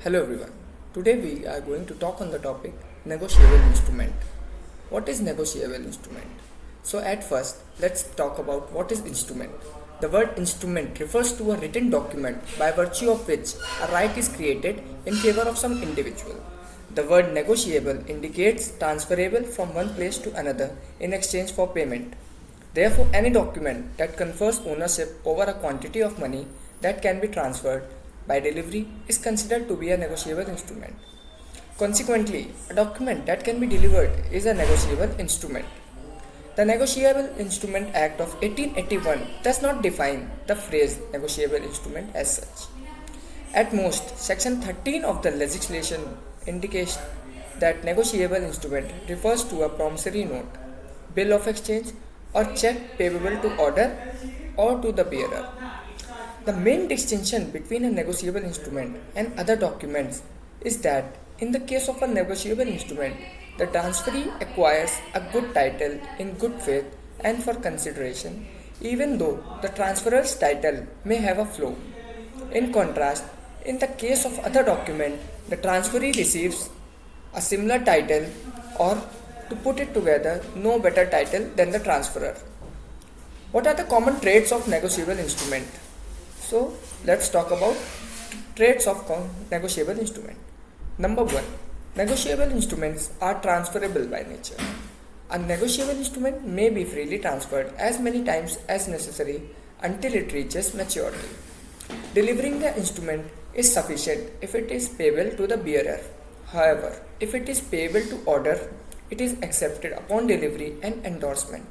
Hello everyone. Today we are going to talk on the topic negotiable instrument. What is negotiable instrument? So at first, let's talk about what is instrument. The word instrument refers to a written document by virtue of which a right is created in favor of some individual. The word negotiable indicates transferable from one place to another in exchange for payment. Therefore, any document that confers ownership over a quantity of money that can be transferred by delivery is considered to be a negotiable instrument. Consequently, a document that can be delivered is a negotiable instrument. The Negotiable Instrument Act of 1881 does not define the phrase negotiable instrument as such. At most, Section 13 of the legislation indicates that negotiable instrument refers to a promissory note, bill of exchange, or check payable to order or to the bearer. The main distinction between a negotiable instrument and other documents is that in the case of a negotiable instrument, the transferee acquires a good title in good faith and for consideration, even though the transferor's title may have a flaw. In contrast, in the case of other document, the transferee receives a similar title or, to put it together, no better title than the transferor. What are the common traits of negotiable instrument? So let's talk about traits of negotiable instrument. Number 1. Negotiable instruments are transferable by nature. A negotiable instrument may be freely transferred as many times as necessary until it reaches maturity. Delivering the instrument is sufficient if it is payable to the bearer. However, if it is payable to order, it is accepted upon delivery and endorsement.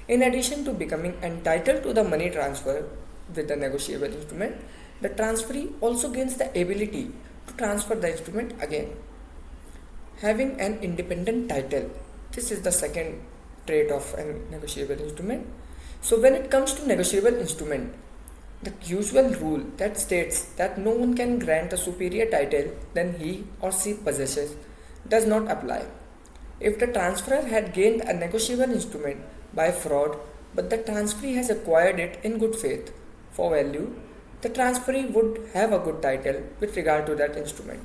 In addition to becoming entitled to the money transfer with the negotiable instrument, the transferee also gains the ability to transfer the instrument again. Having an independent title. This is the second trait of a negotiable instrument. So when it comes to negotiable instrument, the usual rule that states that no one can grant a superior title than he or she possesses does not apply. If the transferor had gained a negotiable instrument by fraud, but the transferee has acquired it in good faith for value, the transferee would have a good title with regard to that instrument.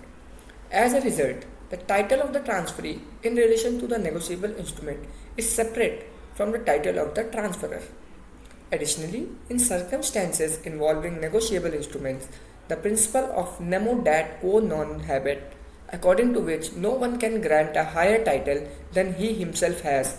As a result, the title of the transferee in relation to the negotiable instrument is separate from the title of the transferor. Additionally, in circumstances involving negotiable instruments, the principle of nemo dat quo non habet, according to which no one can grant a higher title than he himself has,